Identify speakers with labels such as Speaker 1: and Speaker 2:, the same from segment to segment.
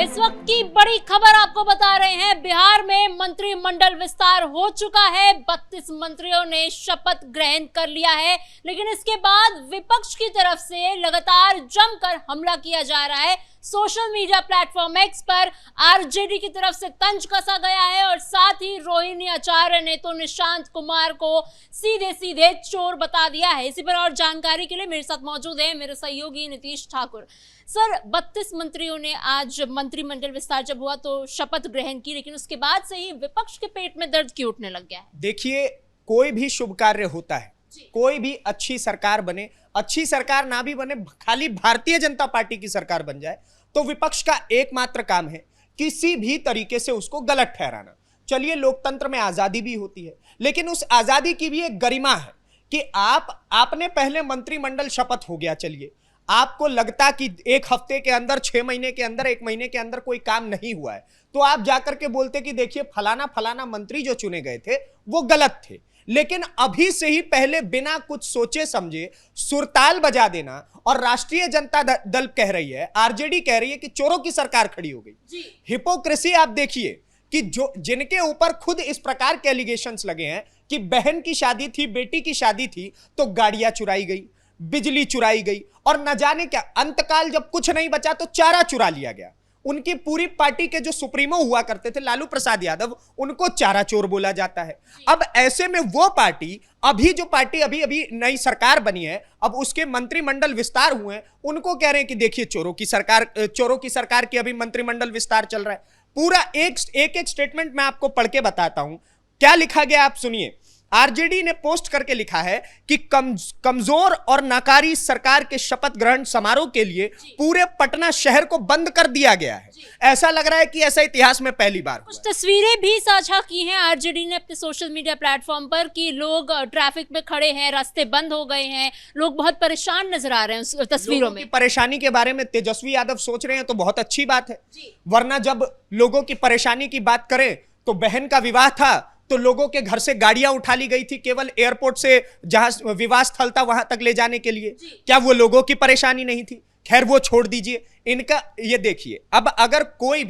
Speaker 1: इस वक्त की बड़ी खबर आपको बता रहे हैं। बिहार में मंत्रिमंडल विस्तार हो चुका है। 32 मंत्रियों ने शपथ ग्रहण कर लिया है, लेकिन इसके बाद विपक्ष की तरफ से लगातार जमकर हमला किया जा रहा है। सोशल मीडिया प्लेटफॉर्म एक्स पर आरजेडी की तरफ से तंज कसा गया है और साथ ही रोहिणी आचार्य ने तो निशांत कुमार को सीधे सीधे चोर बता दिया है। इसी पर और जानकारी के लिए मेरे साथ मौजूद है मेरे सहयोगी नीतीश ठाकुर। सर, 32 मंत्रियों ने आज मंत्रिमंडल विस्तार जब हुआ तो शपथ ग्रहण की, लेकिन उसके बाद से ही विपक्ष के पेट में दर्द क्यों उठने लग गया है?
Speaker 2: देखिए, कोई भी शुभ कार्य होता है, कोई भी अच्छी सरकार बने, अच्छी सरकार ना भी बने, खाली भारतीय जनता पार्टी की सरकार बन जाए तो विपक्ष का एकमात्र काम है किसी भी तरीके से उसको गलत ठहराना। चलिए, लोकतंत्र में आजादी भी होती है, लेकिन उस आजादी की भी एक गरिमा है कि आपने पहले मंत्रिमंडल शपथ हो गया, चलिए आपको लगता कि एक हफ्ते के अंदर, 6 महीने के अंदर, 1 महीने के अंदर कोई काम नहीं हुआ है, तो आप जाकर के बोलते कि देखिए फलाना फलाना मंत्री जो चुने गए थे वो गलत थे। लेकिन अभी से ही पहले बिना कुछ सोचे समझे सुरताल बजा देना, और राष्ट्रीय जनता दल कह रही है, आरजेडी कह रही है कि चोरों की सरकार खड़ी हो गई। हिपोक्रेसी आप देखिए कि जो जिनके ऊपर खुद इस प्रकार के एलिगेशंस लगे हैं कि बहन की शादी थी, बेटी की शादी थी, तो गाड़ियां चुराई गई, बिजली चुराई गई, और न जाने क्या अंतकाल जब कुछ नहीं बचा तो चारा चुरा लिया गया। उनकी पूरी पार्टी के जो सुप्रीमो हुआ करते थे लालू प्रसाद यादव, उनको चारा चोर बोला जाता है। अब ऐसे में वो पार्टी, अभी अभी नई सरकार बनी है, अब उसके मंत्रिमंडल विस्तार हुए हैं, उनको कह रहे हैं कि देखिए चोरों की सरकार की अभी मंत्रिमंडल विस्तार चल रहा है। पूरा एक स्टेटमेंट मैं आपको पढ़ के बताता हूं क्या लिखा गया, आप सुनिए। आरजेडी ने पोस्ट करके लिखा है कि कमजोर और नाकारी सरकार के शपथ ग्रहण समारोह के लिए पूरे पटना शहर को बंद कर दिया गया है। ऐसा लग रहा है कि ऐसा इतिहास में पहली बार
Speaker 1: कुछ तस्वीरें भी साझा की हैं आरजेडी ने अपने सोशल मीडिया प्लेटफॉर्म पर कि लोग ट्रैफिक में खड़े हैं, रास्ते बंद हो गए हैं, लोग बहुत परेशान नजर आ रहे हैं उस तस्वीरों में।
Speaker 2: परेशानी के बारे में तेजस्वी यादव सोच रहे हैं तो बहुत अच्छी बात है, वरना जब लोगों की परेशानी की बात करें तो बहन का विवाह था तो लोगों के घर से गाड़ियां उठा ली गई थी केवल एयरपोर्ट से जहां विवाह स्थल था वहां तक ले जाने के लिए। क्या वो लोगों की परेशानी नहीं थी? खैर वो छोड़ दीजिए, इनका ये देखिए, अब अगर कोई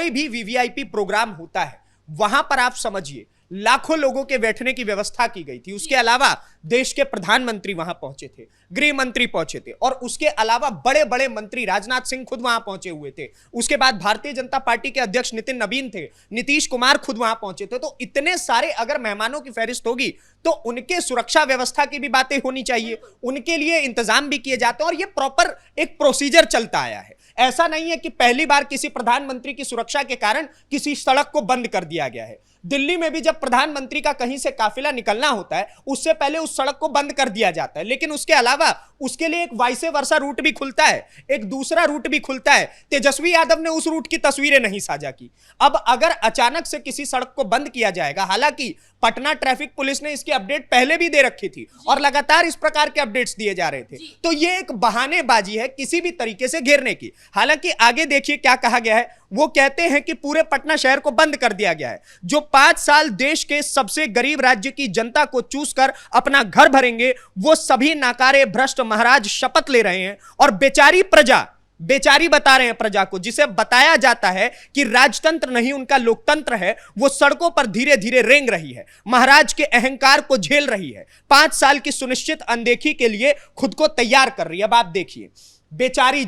Speaker 2: भी वीवीआईपी प्रोग्राम होता है, वहां पर आप समझिए लाखों लोगों के बैठने की व्यवस्था की गई थी। उसके अलावा देश के प्रधानमंत्री वहां पहुंचे थे, गृह मंत्री पहुंचे थे, और उसके अलावा बड़े बड़े मंत्री, राजनाथ सिंह खुद वहां पहुंचे हुए थे। उसके बाद भारतीय जनता पार्टी के अध्यक्ष नितिन नवीन थे, नीतीश कुमार खुद वहां पहुंचे थे। तो इतने सारे अगर मेहमानों की फहरिस्त होगी तो उनके सुरक्षा व्यवस्था की भी बातें होनी चाहिए, उनके लिए इंतजाम भी किए जाते हैं, और यह प्रॉपर एक प्रोसीजर चलता आया है। ऐसा नहीं है कि पहली बार किसी प्रधानमंत्री की सुरक्षा के कारण किसी सड़क को बंद कर दिया गया है। दिल्ली में भी जब प्रधानमंत्री का कहीं से काफिला निकलना होता है, उससे पहले उस सड़क को बंद कर दिया जाता है, लेकिन उसके अलावा उसके लिए एक वाइसे वर्सा रूट भी खुलता है, एक दूसरा रूट भी खुलता है। तेजस्वी यादव ने उस रूट की तस्वीरें नहीं साझा की। अब अगर अचानक से किसी सड़क को बंद किया जाएगा, हालांकि पटना ट्रैफिक पुलिस ने इसकी अपडेट पहले भी दे रखी थी और लगातार इस प्रकार के अपडेट्स दिए जा रहे थे, तो ये एक बहानेबाजी है किसी भी तरीके से घेरने की। हालांकि आगे देखिए क्या कहा गया है, वो कहते हैं कि पूरे पटना शहर को बंद कर दिया गया है। जो 5 साल देश के सबसे गरीब राज्य की जनता को चूस कर अपना घर भरेंगे, वो सभी नाकारे भ्रष्ट महाराज शपथ ले रहे हैं, और बेचारी बता रहे हैं प्रजा को, जिसे बताया जाता है कि राजतंत्र नहीं उनका लोकतंत्र है, वो सड़कों पर धीरे धीरे रेंग रही है, महाराज के अहंकार को झेल रही है, 5 साल की सुनिश्चित अनदेखी के लिए खुद को तैयार कर रही है। अब आप देखिए, बेचारी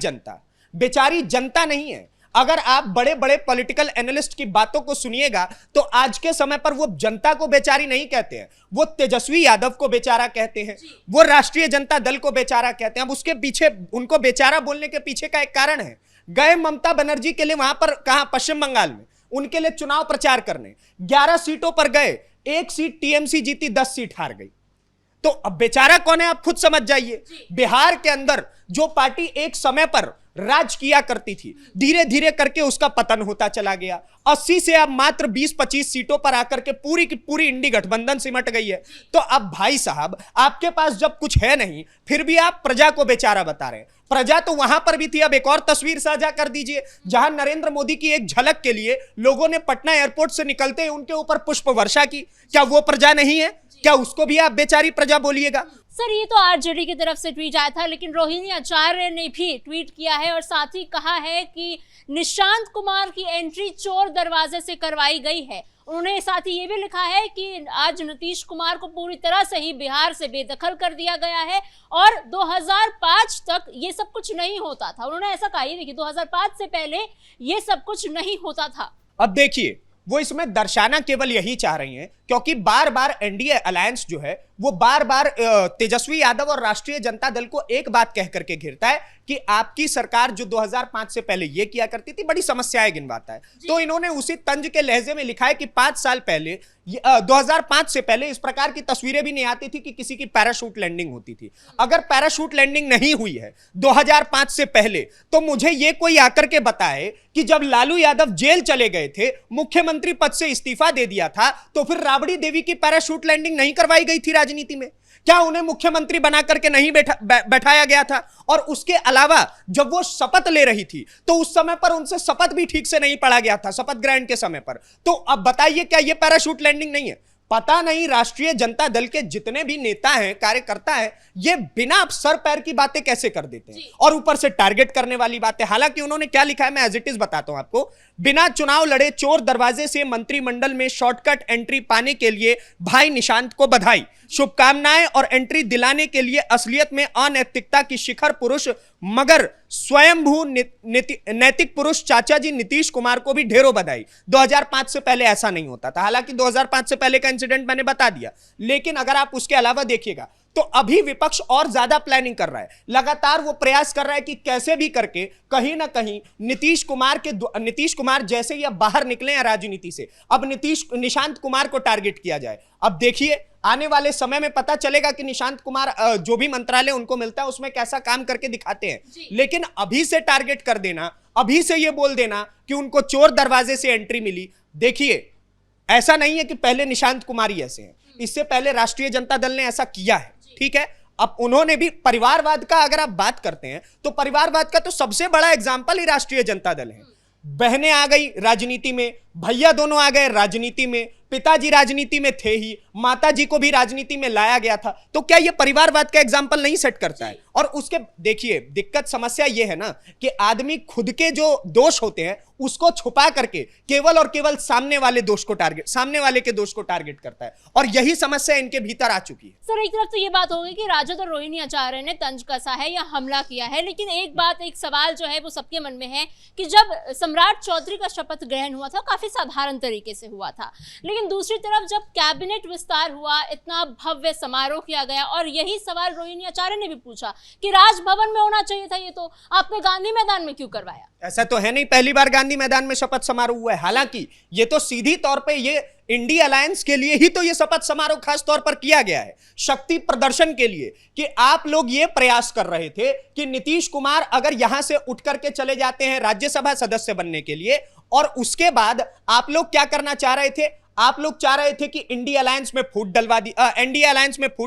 Speaker 2: जनता नहीं है। अगर आप बड़े बड़े पॉलिटिकल एनालिस्ट की बातों को सुनिएगा तो आज के समय पर वो जनता को बेचारी नहीं कहते हैं, वो तेजस्वी यादव को बेचारा कहते हैं, वो राष्ट्रीय जनता दल को बेचारा कहते हैं। अब उसके पीछे, उनको बेचारा बोलने के पीछे का एक कारण है। गए ममता बनर्जी के लिए वहां पर, कहां, पश्चिम बंगाल में, उनके लिए चुनाव प्रचार करने 11 सीटों पर गए, 1 सीट टीएमसी जीती, 10 सीट हार गई। तो अब बेचारा कौन है आप खुद समझ जाइए। बिहार के अंदर जो पार्टी एक समय पर राज किया करती थी, धीरे धीरे करके उसका पतन होता चला गया। 80 से अब मात्र 20-25 सीटों पर आकर के पूरी की पूरी इंडी गठबंधन सिमट गई है। तो अब भाई साहब, आपके पास जब कुछ है नहीं, फिर भी आप प्रजा को बेचारा बता रहे हैं। प्रजा तो वहां पर भी थी। अब एक और तस्वीर साझा कर दीजिए, जहां नरेंद्र मोदी की एक झलक के लिए लोगों ने पटना एयरपोर्ट से निकलते ही उनके ऊपर पुष्प वर्षा की। क्या वो प्रजा नहीं है? क्या उसको भी आप बेचारी प्रजा बोलिएगा?
Speaker 1: सर ये तो आरजेडी की तरफ से ट्वीट आया था, लेकिन रोहिणी आचार्य ने भी ट्वीट किया है और साथ ही कहा है कि निशांत कुमार की एंट्री चोर दरवाजे से करवाई गई है। उन्होंने साथ ही ये भी लिखा है कि आज नीतीश कुमार को पूरी तरह से ही बिहार से बेदखल कर दिया गया है और 2005 तक ये सब कुछ नहीं होता था। उन्होंने ऐसा कहा, ये देखिए 2005 से पहले ये सब कुछ नहीं होता था।
Speaker 2: अब देखिए, वो इसमें दर्शाना केवल यही चाह रही हैं, क्योंकि बार बार एनडीए अलायंस जो है वो बार बार तेजस्वी यादव और राष्ट्रीय जनता दल को एक बात कह करके घेरता है कि आपकी सरकार जो 2005 से पहले ये किया करती थी बड़ी समस्याएं गिनवाता है। तो इन्होंने उसी तंज के लहजे में लिखा है कि 5 साल पहले 2005 से पहले इस प्रकार की तस्वीरें भी नहीं आती थी कि किसी की पैराशूट लैंडिंग होती थी। अगर पैराशूट लैंडिंग नहीं हुई है 2005 से पहले, तो मुझे ये कोई आकर के बताए कि जब लालू यादव जेल चले गए थे, मुख्यमंत्री पद से इस्तीफा दे दिया था, तो फिर राबड़ी देवी की पैराशूट लैंडिंग नहीं करवाई गई थी राजनीति में? क्या उन्हें मुख्यमंत्री बना करके नहीं बैठाया गया था? और उसके अलावा जब वो शपथ ले रही थी तो उस समय पर उनसे शपथ भी ठीक से नहीं पढ़ा गया था, शपथ ग्रहण के समय पर। तो अब बताइए, क्या ये पैराशूट लैंडिंग नहीं है? पता नहीं राष्ट्रीय जनता दल के जितने भी नेता हैं, कार्यकर्ता हैं, ये बिना सर पैर की बातें कैसे कर देते हैं, और ऊपर से टारगेट करने वाली बातें। हालांकि उन्होंने क्या लिखा है मैं एज इट इज बताता हूं आपको। बिना चुनाव लड़े चोर दरवाजे से मंत्रिमंडल में शॉर्टकट एंट्री पाने के लिए भाई निशांत को बधाई, शुभकामनाएं और एंट्री दिलाने के लिए असलियत में अनैतिकता की शिखर पुरुष मगर स्वयंभू नैतिक पुरुष चाचा जी नीतीश कुमार को भी ढेरों बधाई। 2005 से पहले ऐसा नहीं होता था। हालांकि 2005 से पहले का इंसिडेंट मैंने बता दिया, लेकिन अगर आप उसके अलावा देखिएगा तो अभी विपक्ष और ज्यादा प्लानिंग कर रहा है। लगातार वो प्रयास कर रहा है कि कैसे भी करके कहीं ना कहीं नीतीश कुमार जैसे ही अब बाहर निकले हैं राजनीति से, अब निशांत कुमार को टारगेट किया जाए। अब देखिए, आने वाले समय में पता चलेगा कि निशांत कुमार जो भी मंत्रालय उनको मिलता है उसमें कैसा काम करके दिखाते हैं। लेकिन अभी से टारगेट कर देना, अभी से ये बोल देना कि उनको चोर दरवाजे से एंट्री मिली, देखिए ऐसा नहीं है कि पहले निशांत कुमार ही ऐसे हैं, इससे पहले राष्ट्रीय जनता दल ने ऐसा किया है। ठीक है, अब उन्होंने भी परिवारवाद का अगर आप बात करते हैं तो परिवारवाद का तो सबसे बड़ा एग्जाम्पल ही राष्ट्रीय जनता दल है। बहनें आ गई राजनीति में, भैया दोनों आ गए राजनीति में, पिताजी राजनीति में थे ही, माताजी को भी राजनीति में लाया गया था। तो क्या ये परिवारवाद का एग्जाम्पल नहीं सेट करता है? और उसके देखिए दिक्कत समस्या ये है ना कि आदमी खुद के जो दोष होते हैं उसको छुपा करके केवल और केवल सामने वाले के दोष को टारगेट करता है, और यही समस्या इनके भीतर आ चुकी है।
Speaker 1: सर एक तरफ तो ये बात हो गई कि राजद और रोहिणी आचार्य ने तंज कसा है या हमला किया है, लेकिन एक सवाल जो है वो सबके मन में है कि जब सम्राट चौधरी का शपथ ग्रहण हुआ था काफी साधारण तरीके से हुआ था, लेकिन दूसरी तरफ जब कैबिनेट विस्तार हुआ, इतना भव्य समारोह किया गया, और यही सवाल रोहिणी आचार्य ने भी पूछा कि राजभवन में होना चाहिए था, ये तो आपने गांधी मैदान में क्यों करवाया?
Speaker 2: ऐसा तो है नहीं, पहली बार गांधी मैदान में शपथ समारोह हुआ है। हालांकि ये तो सीधी तौर पे ये इंडिया अलायंस के लिए ही तो ये शपथ समारोह खास तौर पर किया गया है, शक्ति प्रदर्शन के लिए, कि आप लोग ये प्रयास कर रहे थे कि नीतीश कुमार अगर यहां से उठ करके चले जाते हैं राज्यसभा सदस्य बनने के लिए, और उसके बाद आप लोग क्या करना चाह रहे थे? आप लोग चाह रहे थे कि एनडीए अलायंस में फूट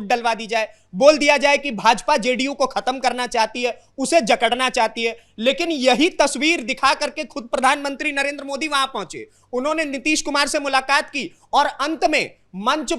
Speaker 2: डलवा दी जाए, बोल दिया जाए कि भाजपा जेडीयू को खत्म करना चाहती है, उसे जकड़ना चाहती है। लेकिन यही तस्वीर दिखा करके खुद प्रधानमंत्री नरेंद्र मोदी वहां पहुंचे, उन्होंने नीतीश कुमार से मुलाकात की, और अंत में मंच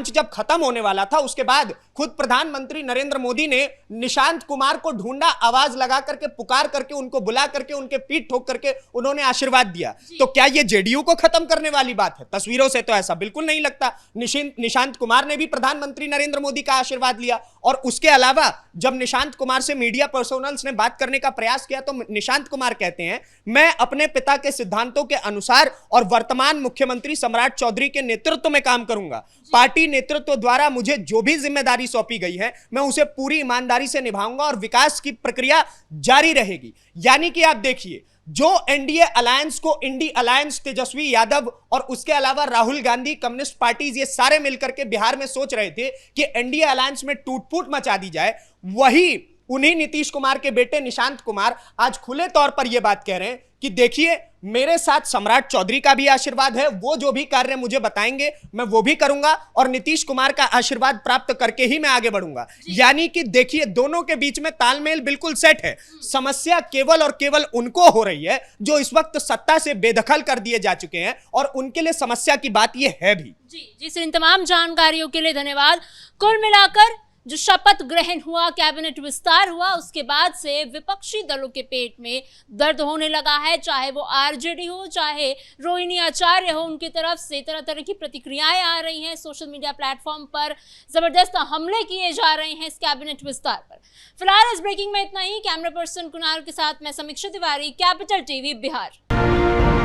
Speaker 2: जब खत्म होने वाला था उसके बाद खुद प्रधानमंत्री नरेंद्र मोदी ने निशांत कुमार को ढूंढा, आवाज लगा करके, पुकार करके, उनको बुला करके, उनके पीठ ठोक करके उन्होंने आशीर्वाद दिया। तो क्या ये जेडीयू को खत्म करने वाली बात है? तस्वीरों से तो ऐसा बिल्कुल नहीं लगता। निशांत कुमार ने भी प्रधानमंत्री नरेंद्र मोदी का आशीर्वाद लिया, और उसके अलावा जब निशांत कुमार से मीडिया पर्सनल्स ने बात करने का प्रयास किया तो निशांत कुमार कहते हैं, मैं अपने पिता के सिद्धांतों के अनुसार और वर्तमान मुख्यमंत्री सम्राट चौधरी के नेतृत्व में काम करूंगा। पार्टी नेतृत्व द्वारा मुझे जो भी जिम्मेदारी सौंपी गई है मैं उसे पूरी ईमानदारी से निभाऊंगा और विकास की प्रक्रिया जारी रहेगी। यानी कि आप देखिए, जो एनडीए अलायंस को इंडी अलायंस तेजस्वी यादव और उसके अलावा राहुल गांधी, कम्युनिस्ट पार्टीज, ये सारे मिलकर के बिहार में सोच रहे थे कि एनडीए अलायंस में टूट-फूट मचा दी जाए, वही उन्हीं नीतीश कुमार के बेटे निशांत कुमार आज खुले तौर पर यह बात कह रहे हैं कि देखिए मेरे साथ सम्राट चौधरी का भी आशीर्वाद है, वो जो भी कार्य मुझे बताएंगे मैं वो भी करूंगा, और नीतीश कुमार का आशीर्वाद प्राप्त करके ही मैं आगे बढ़ूंगा। यानी कि देखिए दोनों के बीच में तालमेल बिल्कुल सेट है। समस्या केवल और केवल उनको हो रही है जो इस वक्त सत्ता से बेदखल कर दिए जा चुके हैं, और उनके लिए समस्या की बात यह है भी।
Speaker 1: जी सर, इन तमाम जानकारियों के लिए धन्यवाद। कुल मिलाकर जो शपथ ग्रहण हुआ, कैबिनेट विस्तार हुआ, उसके बाद से विपक्षी दलों के पेट में दर्द होने लगा है। चाहे वो आरजेडी हो, चाहे रोहिणी आचार्य हो, उनकी तरफ से तरह तरह की प्रतिक्रियाएं आ रही हैं। सोशल मीडिया प्लेटफॉर्म पर जबरदस्त हमले किए जा रहे हैं इस कैबिनेट विस्तार पर। फिलहाल इस ब्रेकिंग में इतना ही। कैमरा पर्सन कुणाल के साथ मैं समीक्षा तिवारी, कैपिटल टीवी बिहार।